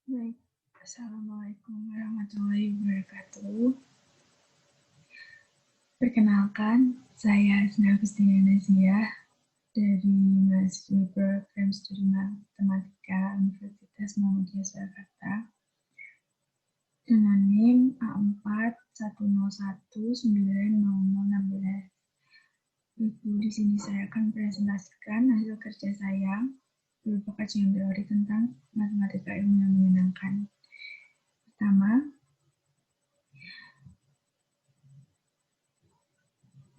Baik, Assalamualaikum warahmatullahi wabarakatuh. Perkenalkan, saya Asna Agustina Naziah dari mahasiswa program studi matematika Universitas Muhammadiyah Surakarta dengan NIM A41019016. Di sini saya akan presentasikan hasil kerja saya berupa kajian teori tentang matematika ilmu yang menyenangkan. Pertama,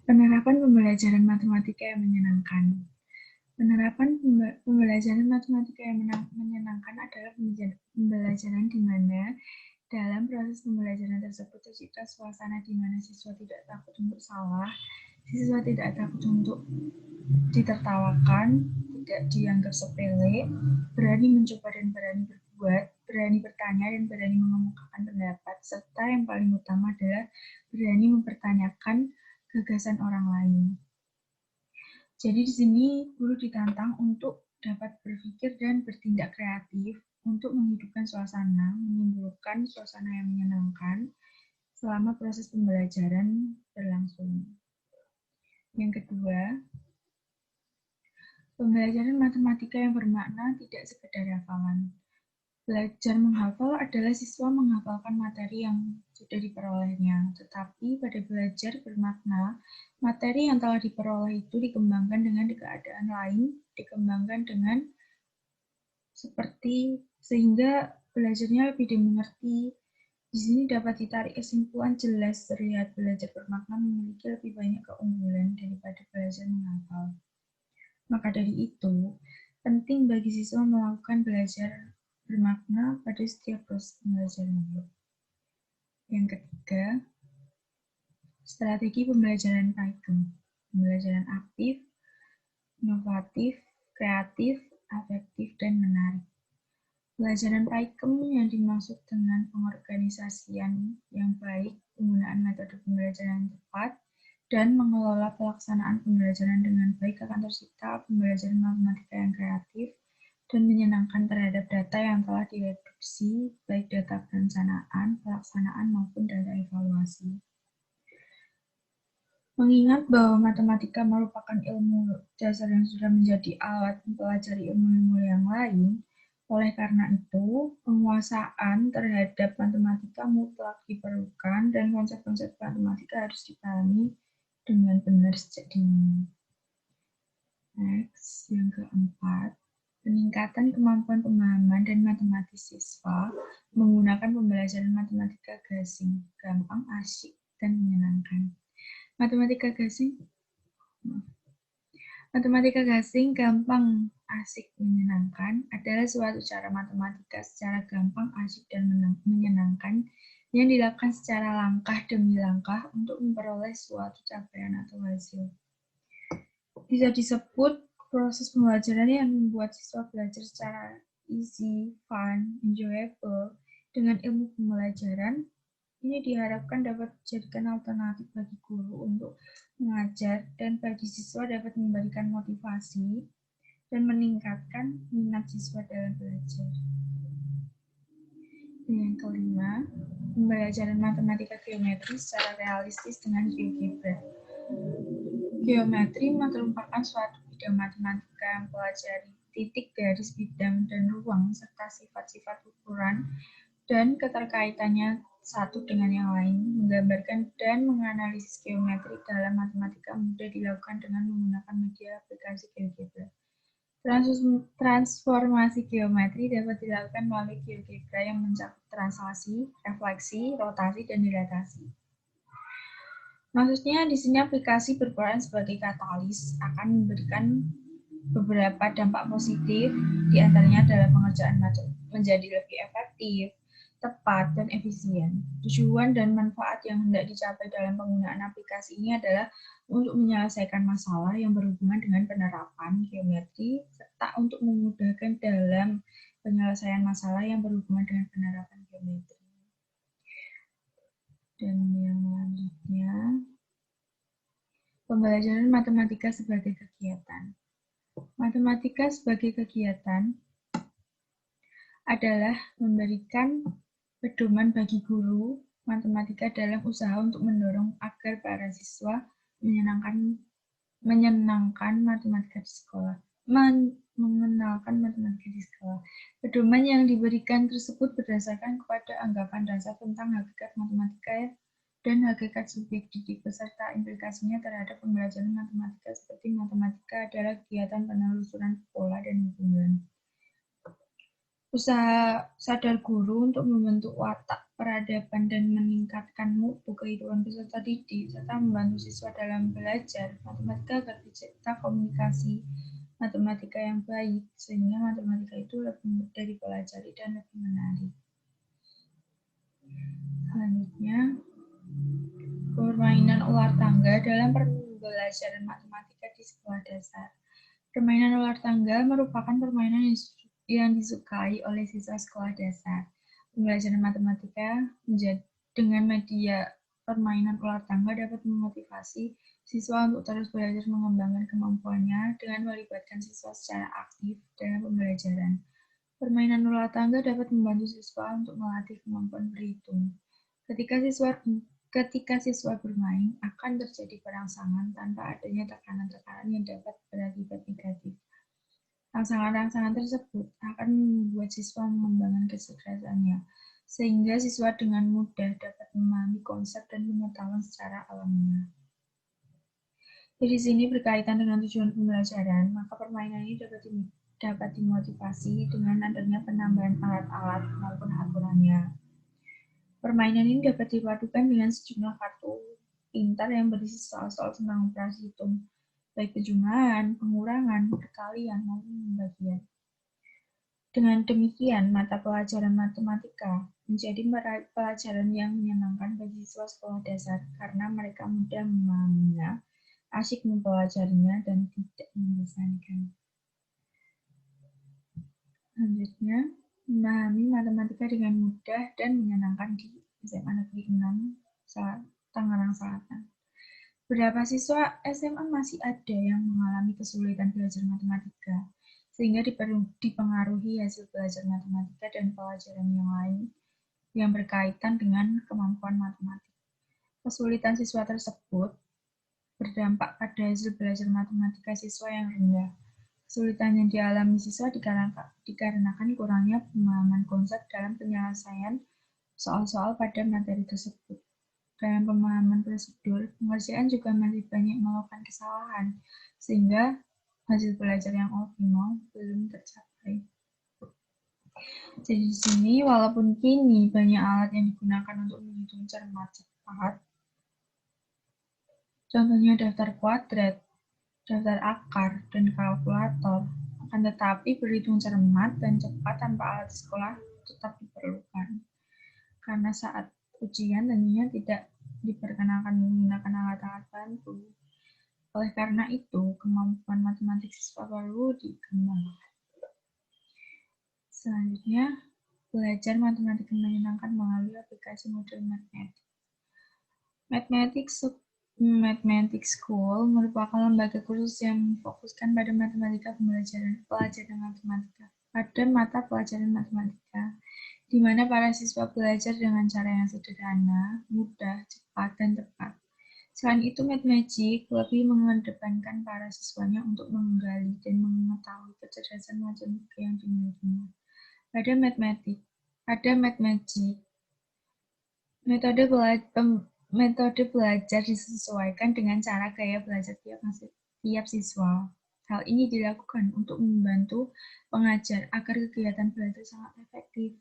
penerapan pembelajaran matematika yang menyenangkan. Penerapan pembelajaran matematika yang menyenangkan adalah pembelajaran di mana dalam proses pembelajaran tersebut tercipta suasana di mana siswa tidak takut untuk salah, siswa tidak takut untuk ditertawakan, tidak dianggap sepele, berani mencoba dan berani berbuat, berani bertanya dan berani mengemukakan pendapat, serta yang paling utama adalah berani mempertanyakan gagasan orang lain. Jadi di sini guru ditantang untuk dapat berpikir dan bertindak kreatif untuk menghidupkan suasana, menimbulkan suasana yang menyenangkan selama proses pembelajaran berlangsung. Yang kedua, pembelajaran matematika yang bermakna tidak sekedar hafalan. Belajar menghafal adalah siswa menghafalkan materi yang sudah diperolehnya, tetapi pada belajar bermakna, materi yang telah diperoleh itu dikembangkan dengan keadaan lain, dikembangkan dengan seperti sehingga belajarnya lebih dimengerti. Di sini dapat ditarik kesimpulan jelas terlihat belajar bermakna memiliki lebih banyak keunggulan daripada belajar menghafal. Maka dari itu, penting bagi siswa melakukan belajar bermakna pada setiap proses pembelajaran. Yang ketiga, strategi pembelajaran Python. Pembelajaran aktif, inovatif, kreatif, afektif, dan menarik. Pembelajaran Python yang dimaksud dengan pengorganisasian yang baik, penggunaan metode pembelajaran yang tepat, dan mengelola pelaksanaan pembelajaran dengan baik akan tercipta pembelajaran matematika yang kreatif dan menyenangkan terhadap data yang telah direduksi, baik data perencanaan, pelaksanaan, maupun data evaluasi. Mengingat bahwa matematika merupakan ilmu dasar yang sudah menjadi alat mempelajari ilmu-ilmu yang lain, oleh karena itu, penguasaan terhadap matematika mutlak diperlukan dan konsep-konsep matematika harus dipahami dengan benar sejak dini. Next, yang keempat, peningkatan kemampuan pemahaman dan matematis siswa menggunakan pembelajaran matematika gasing, gampang, asyik, dan menyenangkan. Matematika gasing, gampang, asik, menyenangkan adalah suatu cara matematika secara gampang, asyik, dan menyenangkan yang dilakukan secara langkah demi langkah untuk memperoleh suatu capaian atau hasil. Bisa disebut proses pembelajaran yang membuat siswa belajar secara easy, fun, enjoyable dengan ilmu pembelajaran. Ini diharapkan dapat dijadikan alternatif bagi guru untuk mengajar dan bagi siswa dapat memberikan motivasi dan meningkatkan minat siswa dalam belajar. Yang kelima, pembelajaran matematika geometri secara realistis dengan GeoGebra. Geometri merupakan suatu bidang matematika yang mempelajari titik, garis, bidang, dan ruang, serta sifat-sifat ukuran dan keterkaitannya satu dengan yang lain. Menggambarkan dan menganalisis geometri dalam matematika mudah dilakukan dengan menggunakan media aplikasi GeoGebra. Transformasi geometri dapat dilakukan melalui GeoGebra yang mencakup translasi, refleksi, rotasi, dan dilatasi. Maksudnya di sini aplikasi berperan sebagai katalis akan memberikan beberapa dampak positif, diantaranya adalah pengerjaan menjadi lebih efektif, tepat, dan efisien. Tujuan dan manfaat yang hendak dicapai dalam penggunaan aplikasi ini adalah untuk menyelesaikan masalah yang berhubungan dengan penerapan geometri, serta untuk memudahkan dalam penyelesaian masalah yang berhubungan dengan penerapan geometri. Dan yang selanjutnya, pembelajaran matematika sebagai kegiatan. Matematika sebagai kegiatan adalah memberikan pedoman bagi guru matematika dalam usaha untuk mendorong agar para siswa menyenangkan matematika di sekolah. Mengenalkan matematika di sekolah. Pedoman yang diberikan tersebut berdasarkan kepada anggapan dasar tentang hakikat matematika dan hakikat subjek didik beserta implikasinya terhadap pembelajaran matematika seperti matematika adalah kegiatan penelusuran pola dan hubungan. Usaha sadar guru untuk membentuk watak peradaban dan meningkatkan mutu kehidupan peserta didik serta membantu siswa dalam belajar matematika agar tercipta komunikasi matematika yang baik sehingga matematika itu lebih mudah dipelajari dan lebih menarik. Selanjutnya, permainan ular tangga dalam pembelajaran matematika di sekolah dasar. Permainan ular tangga merupakan permainan yang disukai oleh siswa sekolah dasar. Pembelajaran matematika dengan media permainan ular tangga dapat memotivasi siswa untuk terus belajar mengembangkan kemampuannya dengan melibatkan siswa secara aktif dalam pembelajaran. Permainan ular tangga dapat membantu siswa untuk melatih kemampuan berhitung. Ketika siswa bermain, akan terjadi perangsangan tanpa adanya tekanan-tekanan yang dapat berakibat negatif. Rangsangan-rangsangan tersebut akan membuat siswa mengembangkan kecerdasannya, sehingga siswa dengan mudah dapat memahami konsep dan pengetahuan secara alamiah. Di sini berkaitan dengan tujuan pembelajaran, maka permainan ini dapat dimotivasi dengan adanya penambahan alat-alat maupun aturannya. Permainan ini dapat dipadukan dengan sejumlah kartu pintar yang berisi soal-soal tentang operasi hitung, baik kejumlahan, pengurangan, perkalian, maupun pembagian. Dengan demikian, mata pelajaran matematika menjadi pelajaran yang menyenangkan bagi siswa sekolah dasar karena mereka mudah memahaminya, asyik mempelajarinya, dan tidak membosankan. Selanjutnya, memahami matematika dengan mudah dan menyenangkan di SMA Negeri 6 Tangerang Selatan. Beberapa siswa SMA masih ada yang mengalami kesulitan belajar matematika, sehingga dipengaruhi hasil belajar matematika dan pelajaran yang lain yang berkaitan dengan kemampuan matematik. Kesulitan siswa tersebut berdampak pada hasil belajar matematika siswa yang rendah. Kesulitan yang dialami siswa dikarenakan kurangnya pemahaman konsep dalam penyelesaian soal-soal pada materi tersebut. Dalam pemahaman prosedur, pengerjaan juga masih banyak melakukan kesalahan, sehingga hasil belajar yang optimal belum tercapai. Jadi di sini, walaupun kini banyak alat yang digunakan untuk menghitung cermat cepat, contohnya daftar kuadrat, daftar akar, dan kalkulator, akan tetapi berhitung cermat dan cepat tanpa alat sekolah tetap diperlukan. Karena saat ujian tentunya tidak diperkenankan menggunakan alat-alat bantu. Oleh karena itu, kemampuan matematik siswa perlu dikembangkan. Selanjutnya, belajar matematika menyenangkan melalui aplikasi modul Mathematics School merupakan lembaga kursus yang memfokuskan pada matematika pelajaran matematika pada mata pelajaran matematika, di mana para siswa belajar dengan cara yang sederhana, mudah, cepat, dan tepat. Selain itu, Mathmagic lebih mengedepankan para siswanya untuk menggali dan mengetahui kecerdasan matematika yang dimilikinya. Pada Mathmagic, metode belajar disesuaikan dengan cara gaya belajar tiap siswa. Hal ini dilakukan untuk membantu pengajar agar kegiatan belajar sangat efektif.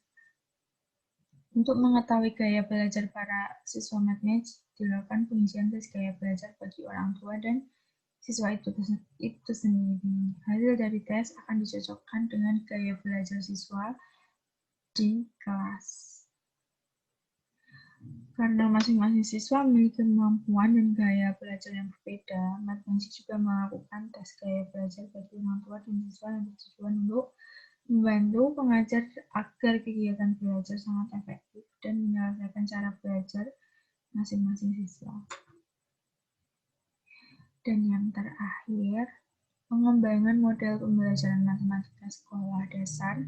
Untuk mengetahui gaya belajar para siswa Mathmagic, dilakukan pengisian tes gaya belajar bagi orang tua dan siswa itu sendiri. Hasil dari tes akan dicocokkan dengan gaya belajar siswa di kelas. Karena masing-masing siswa memiliki kemampuan dan gaya belajar yang berbeda, Mathmagic juga melakukan tes gaya belajar bagi orang tua dan siswa yang bertujuan untuk membantu pengajar agar kegiatan belajar sangat efektif dan menyelesaikan cara belajar masing-masing siswa. Dan yang terakhir, pengembangan model pembelajaran matematika sekolah dasar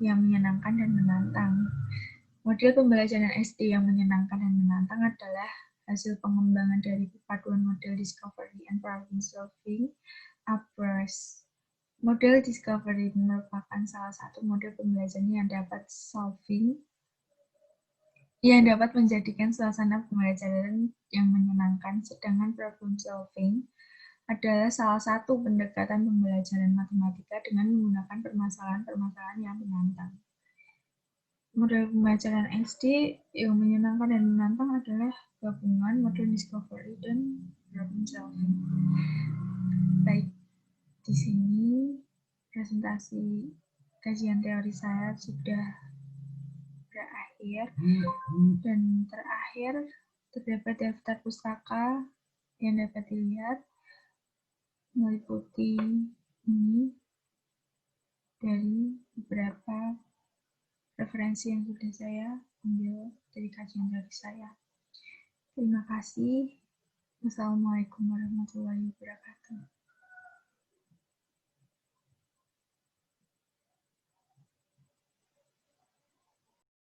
yang menyenangkan dan menantang. Model pembelajaran SD yang menyenangkan dan menantang adalah hasil pengembangan dari perpaduan model discovery and problem solving, APROS. Model discovery merupakan salah satu model pembelajaran yang dapat menjadikan suasana pembelajaran yang menyenangkan, sedangkan problem solving adalah salah satu pendekatan pembelajaran matematika dengan menggunakan permasalahan-permasalahan yang menantang. Model pembelajaran SD yang menyenangkan dan menantang adalah gabungan model discovery dan problem solving. Baik, di sini presentasi kajian teori saya sudah berakhir, dan terakhir terdapat daftar pustaka yang dapat dilihat meliputi ini dari beberapa referensi yang sudah saya ambil dari kajian teori saya. Terima kasih. Wassalamualaikum warahmatullahi wabarakatuh.